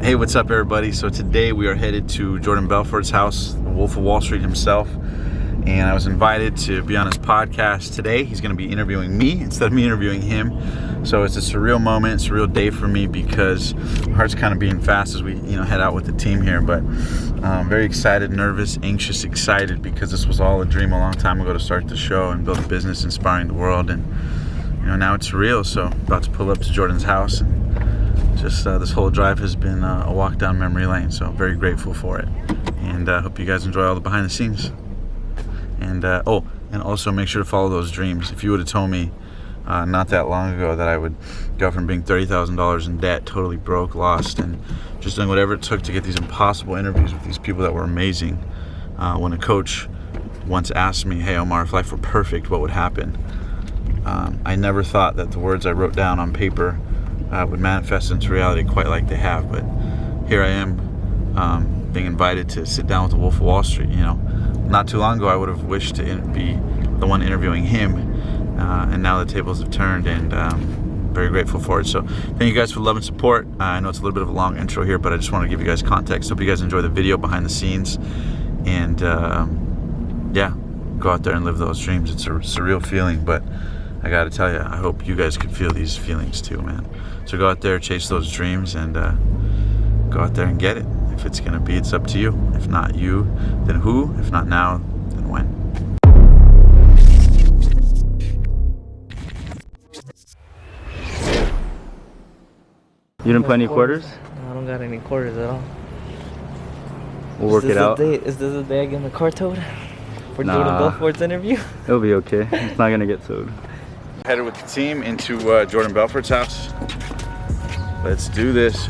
Hey, what's up everybody? So today we are headed to Jordan Belfort's house, the Wolf of Wall Street himself, and I was invited to be on his podcast today. He's going to be interviewing me instead of me interviewing him. So it's a surreal moment, surreal day for me because my heart's kind of beating fast as we head out with the team here. But very excited, nervous, anxious, excited because this was all a dream a long time ago to start the show and build a business inspiring the world. And now it's real. So about to pull up to Jordan's house. Just this whole drive has been a walk down memory lane, so very grateful for it. And hope you guys enjoy all the behind the scenes. And and also make sure to follow those dreams. If you would have told me not that long ago that I would go from being $30,000 in debt, totally broke, lost, and just doing whatever it took to get these impossible interviews with these people that were amazing. When a coach once asked me, "Hey Omar, if life were perfect, what would happen?" I never thought that the words I wrote down on paper would manifest into reality quite like they have. But here I am, being invited to sit down with the Wolf of Wall Street. Not too long ago I would have wished to be the one interviewing him, and now the tables have turned, and very grateful for it. So thank you guys for the love and support. I know it's a little bit of a long intro here, but I just want to give you guys context. Hope you guys enjoy the video behind the scenes, and yeah, go out there and live those dreams. It's a surreal feeling, but I gotta tell you, I hope you guys could feel these feelings too, man. So go out there, chase those dreams, and go out there and get it. If it's gonna be, it's up to you. If not you, then who? If not now, then when? You didn't put any quarters? No, I don't got any quarters at all. We'll work it out. Is this the day I get my car towed? For Nah. Jordan Belfort's interview? It'll be okay. It's not gonna get towed. Headed with the team into Jordan Belfort's house. Let's do this.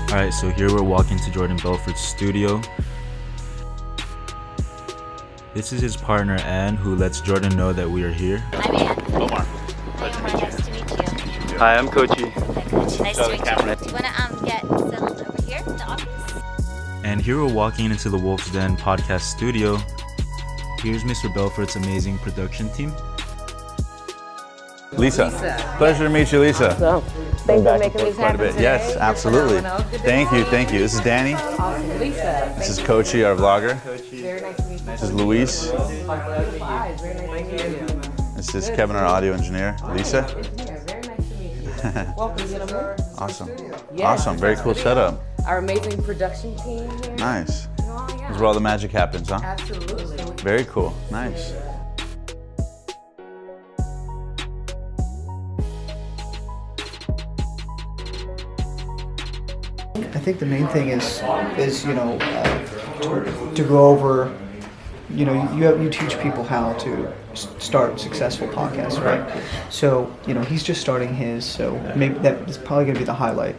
All right, so here we're walking to Jordan Belfort's studio. This is his partner, Ann, who lets Jordan know that we are here. I'm Ann. Omar. Hi, Omar. Nice to meet you. Hi, I'm Kochi. Nice to meet you. Do you want to get settled over here in the office? And here we're walking into the Wolf's Den podcast studio. Here's Mr. Belfort's amazing production team. Lisa. Pleasure to meet you, Lisa. So, thank you for making these happen today. Yes, absolutely. Thank you. This is Danny. Awesome. Lisa. This is Kochi, our vlogger. Very nice to meet you. This is Luis. Very nice to meet you. This is Kevin, our audio engineer. Lisa. Very nice to meet you. Welcome, gentlemen. Awesome. Yes. Awesome. Very cool setup. Our amazing production team here. Nice. Oh, yeah. This is where all the magic happens, huh? Absolutely. Very cool. Nice. I think the main thing is to go over. You teach people how to start successful podcasts, right? So he's just starting his, so maybe that is probably going to be the highlight.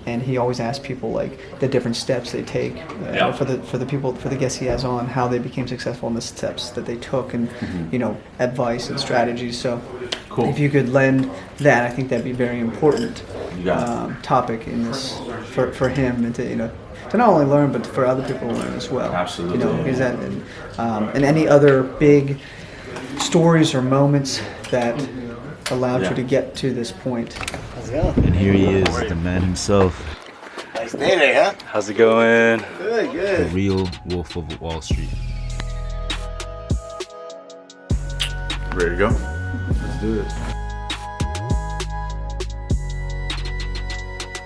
And he always asks people like the different steps they take for the guests he has on, how they became successful in the steps that they took, and advice and strategies. So Cool. if you could lend that, I think that'd be very important You got it. topic in this for him, and to not only learn, but for other people to learn as well. Absolutely. Is that and any other big stories or moments that allowed you to get to this point? And here he is, the man himself, Nice day there, huh? How's it going? Good, the good. real Wolf of Wall Street. Ready to go? Let's do this.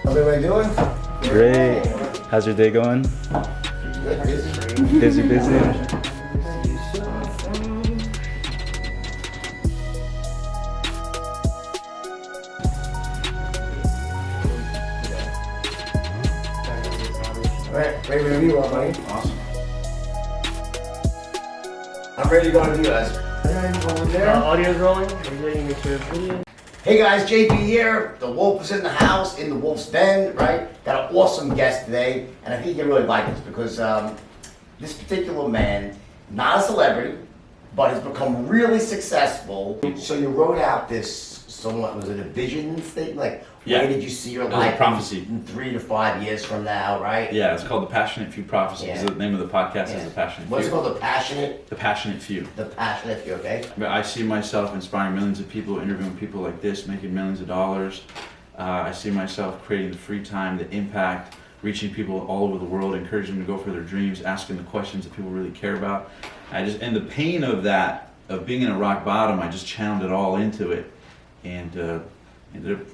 How's everybody doing? Great. How's your day going? Good, busy. Busy. All right, ready to review, buddy. Awesome. I'm ready to go with you guys. Audio's rolling. Are you ready to make sure video? Hey guys, JP here. The Wolf is in the house, in the Wolf's Den, right? Got an awesome guest today, and I think you really like this because this particular man, not a celebrity, but has become really successful. So you wrote out this somewhat, was it a vision statement? Like, Yeah. where did you see your It was a life prophecy. in 3 to 5 years from now, right? Yeah, it's called The Passionate Few Prophecy. Yeah. The name of the podcast Yeah. is The Passionate What's it Few. called? The Passionate Few, okay? But I see myself inspiring millions of people, interviewing people like this, making millions of dollars, I see myself creating the free time, the impact, reaching people all over the world, encouraging them to go for their dreams, asking the questions that people really care about. And the pain of that, of being in a rock bottom, I just channeled it all into it, and ended up,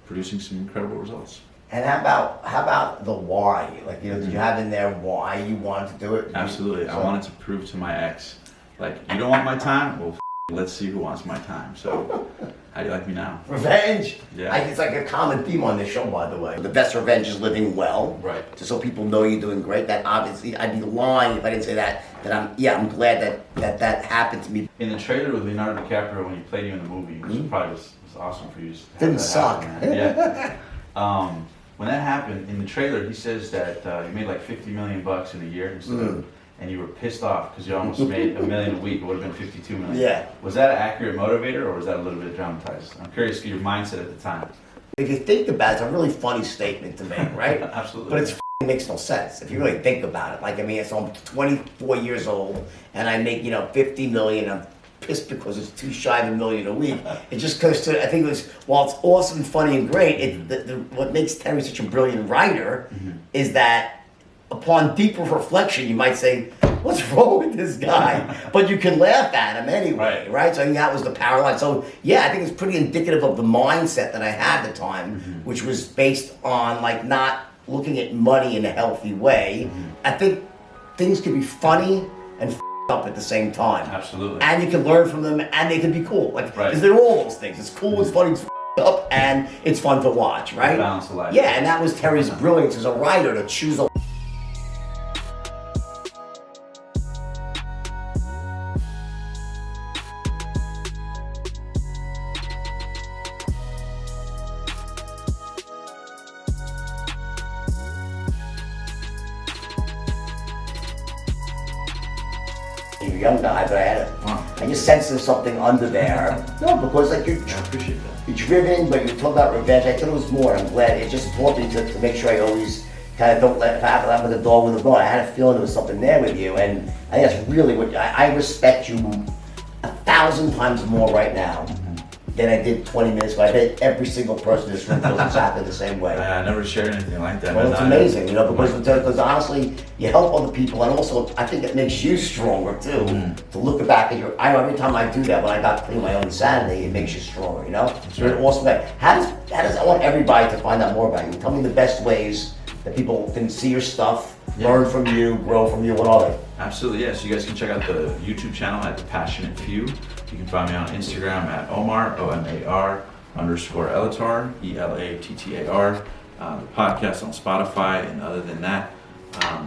producing some incredible results. And how about the why? Like, did you have in there why you wanted to do it? Absolutely. I wanted to prove to my ex, like, you don't want my time? Well, let's see who wants my time. So, how do you like me now? Revenge. Yeah. It's like a common theme on this show, by the way. The best revenge is living well. Right. Just so people know you're doing great. That obviously, I'd be lying if I didn't say that. I'm glad that happened to me. In the trailer with Leonardo DiCaprio, when he played you in the movie, which probably was awesome for you. To have Didn't that suck. happen, man. Yeah. When that happened, in the trailer, he says that you made like $50 million in a year instead of, and you were pissed off because you almost made $1 million a week. It would have been $52 million. Yeah. Was that an accurate motivator, or was that a little bit dramatized? I'm curious your mindset at the time. If you think about it, it's a really funny statement to make, right? Absolutely. But it makes no sense if you really think about it. Like, I mean, so I'm 24 years old and I make, $50 million. I'm pissed because it's too shy of $1 million a week. It just goes to, I think it was, while it's awesome, funny, and great, what makes Terry such a brilliant writer is that upon deeper reflection, you might say, what's wrong with this guy? But you can laugh at him anyway, right? So I think that was the power line. So yeah, I think it's pretty indicative of the mindset that I had at the time, which was based on like not looking at money in a healthy way. I think things can be funny and up at the same time. Absolutely. And you can learn from them, and they can be cool. Like, because they're all those things. It's cool, it's funny, it's up, and it's fun to watch, right? Balance of life. Yeah, and that was Terry's brilliance as a writer, to choose a You're a young guy, but I just sensed there's something under there. No, because like you're driven, but you talk about revenge. I thought it was more. I'm glad it just taught me to make sure I always kind of don't let happen. I'm like a dog with a bone. I had a feeling there was something there with you, and I think that's really what I respect you 1,000 times more right now than I did 20 minutes ago. I bet every single person in this room feels exactly the same way. I never shared anything like that. Well, it's amazing, because honestly, you help other people, and also I think it makes you stronger too. To look back at every time I do that, when I got to clean my own insanity, it makes you stronger. You're an awesome guy. How does I want everybody to find out more about you? Tell me the best ways that people can see your stuff, learn from you, grow from you. What are they? Absolutely, yes. You guys can check out the YouTube channel at The Passionate Few. You can find me on Instagram at Omar, OMAR _Elattar, ELATTAR. The podcast on Spotify, and other than that,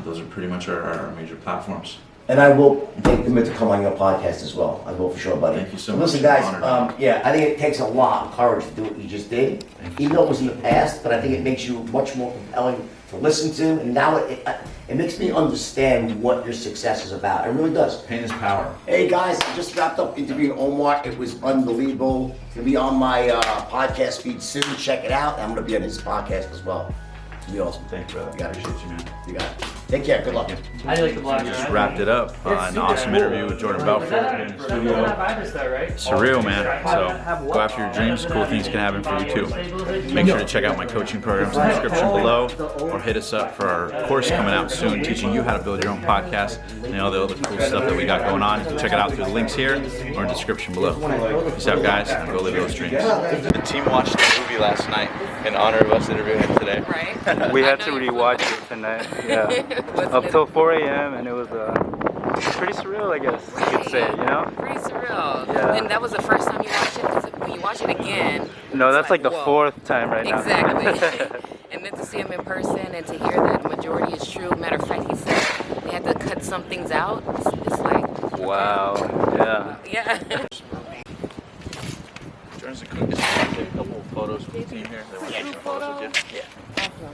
those are pretty much our major platforms. And I will take them to come on your podcast as well. I will for sure, buddy. Thank you so much. Listen, guys, I think it takes a lot of courage to do what you just did, even though it was in the past, but I think it makes you much more compelling to listen to, and now it makes me understand what your success is about. It really does. Pain is power. Hey guys, I just wrapped up interviewing Omar. It was unbelievable. It's gonna be on my podcast feed soon. Check it out. I'm gonna be on his podcast as well. It's gonna be awesome. Thank you, brother. You got it. Appreciate you, man. You got it. Take care. Good luck. How do you like the blog? Just wrapped it up. An awesome interview with Jordan Belfort in the studio. Surreal, man. So go after your dreams. Cool things can happen for you too. Make sure to check out my coaching programs in the description below, or hit us up for our course coming out soon, teaching you how to build your own podcast and all the other cool stuff that we got going on. You can check it out through the links here or in the description below. Peace out, guys, and go live those dreams. The team watched the movie last night in honor of us interviewing him today. Right. We had to rewatch it tonight. Yeah. Up till 4 a.m. and it was pretty surreal, I guess you could say, Pretty surreal. Yeah. And that was the first time you watched it? 'Cause when you watch it again... No, that's like the whoa. 4th time right now. Exactly. And then to see him in person and to hear that the majority is true. Matter of fact, he said they had to cut some things out. It's like... Wow. Yeah. Yeah. Jordan's a cook. Take a couple of photos with the team here. They want to take some photos with you. Yeah.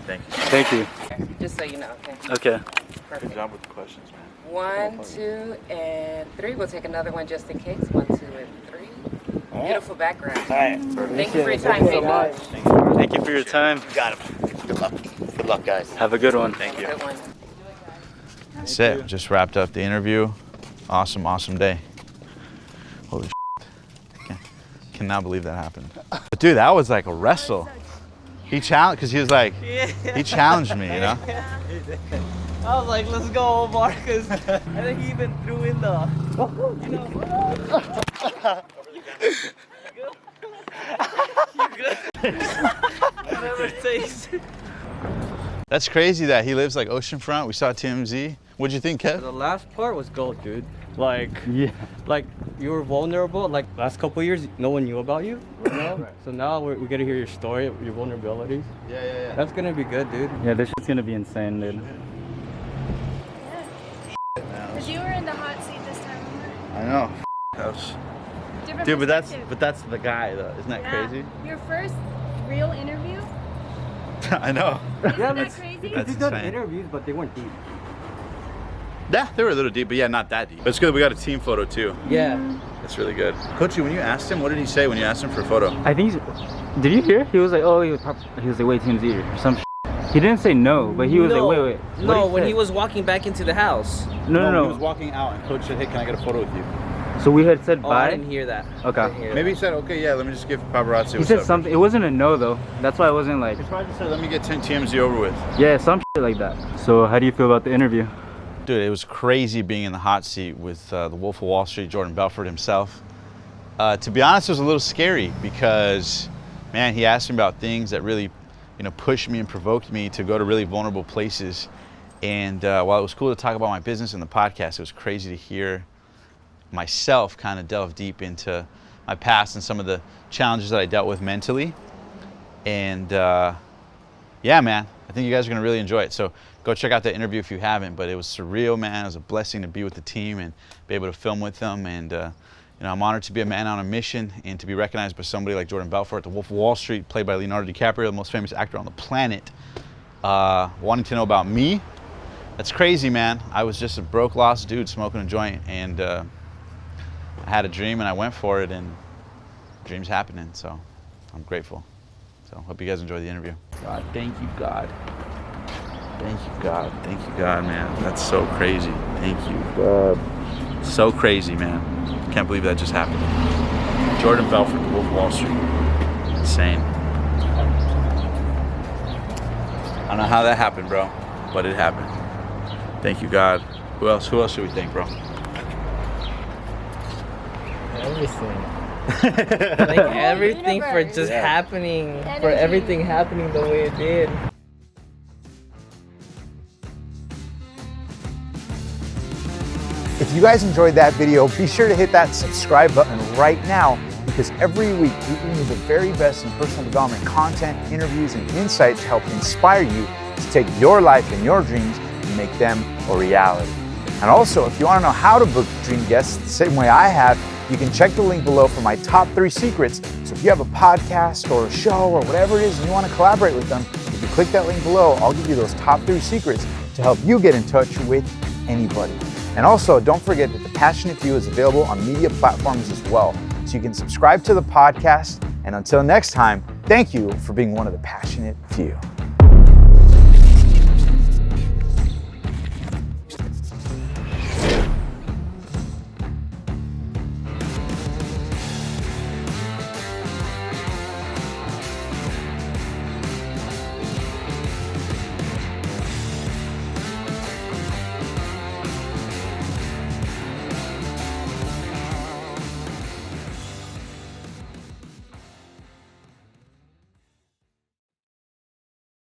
Thank you. Thank you. Just so you know. Okay. Okay. Good job with the questions, man. 1, 2, and 3. We'll take another one just in case. 1, 2, and 3. Beautiful background. All right. Thank you for your time, baby. Thank you for your time. You got him. Good luck. Good luck, guys. Have a good one. Thank you. Good one. That's it. Just wrapped up the interview. Awesome day. Holy shit. Cannot believe that happened. But dude, that was like a wrestle. He challenged, because he was like, he challenged me, you know? I was like, let's go, Omar, because I think he even threw in the, you know. Whatever it takes. That's crazy that he lives like oceanfront. We saw TMZ. What'd you think, Kev? The last part was gold, dude. Like, Yeah. like you were vulnerable. Like last couple of years, no one knew about you. You know? So now we get to hear your story, your vulnerabilities. Yeah. That's gonna be good, dude. Yeah, this shit's gonna be insane, dude. Because you were in the hot seat this time, Omar. I know. House. Different Dude, perspective. but that's the guy though. Isn't that Yeah. crazy? Your first real interview? I know. Isn't that crazy? That's We've done insane. interviews, but they weren't deep. Yeah, they were a little deep, but yeah, not that deep. But it's good we got a team photo too. Yeah. That's really good. Coachy, when you asked him, what did he say when you asked him for a photo? I think did you hear? He was like, oh, he was like, wait, TMZ or some shit. He didn't say no, but he was like, wait. No, when he was walking back into the house. No. He was walking out and Coach said, hey, can I get a photo with you? So we had said Oh, I bye. didn't hear that. Okay. Maybe he said, okay, yeah, let me just give paparazzi He what's said up. something. It wasn't a no though. That's why I wasn't like. He probably just said, let me get TMZ over with. Yeah, some shit like that. So how do you feel about the interview? Dude, it was crazy being in the hot seat with the Wolf of Wall Street, Jordan Belfort himself. To be honest, it was a little scary because, man, he asked me about things that really, pushed me and provoked me to go to really vulnerable places. And while it was cool to talk about my business in the podcast, it was crazy to hear myself kind of delve deep into my past and some of the challenges that I dealt with mentally. And yeah, man, I think you guys are gonna really enjoy it. So go check out that interview if you haven't, but it was surreal, man. It was a blessing to be with the team and be able to film with them. And I'm honored to be a man on a mission and to be recognized by somebody like Jordan Belfort, the Wolf of Wall Street, played by Leonardo DiCaprio, the most famous actor on the planet, wanting to know about me. That's crazy, man. I was just a broke, lost dude smoking a joint, and I had a dream and I went for it, and dreams happening, so I'm grateful. So hope you guys enjoy the interview. God, thank you, God. Thank you, God. Thank you, God, man. That's so crazy. Thank you, God. So crazy, man. Can't believe that just happened. Jordan Belfort, the Wolf of Wall Street. Insane. I don't know how that happened, bro, but it happened. Thank you, God. Who else should we thank, bro? Everything. Like everything for just happening, for everything happening the way it did. If you guys enjoyed that video, be sure to hit that subscribe button right now, because every week we bring you the very best in personal development content, interviews, and insight to help inspire you to take your life and your dreams and make them a reality. And also, if you want to know how to book dream guests the same way I have, you can check the link below for my top 3 secrets. So if you have a podcast or a show or whatever it is and you want to collaborate with them, if you click that link below, I'll give you those top 3 secrets to help you get in touch with anybody. And also, don't forget that The Passionate Few is available on media platforms as well. So you can subscribe to the podcast. And until next time, thank you for being one of the Passionate Few.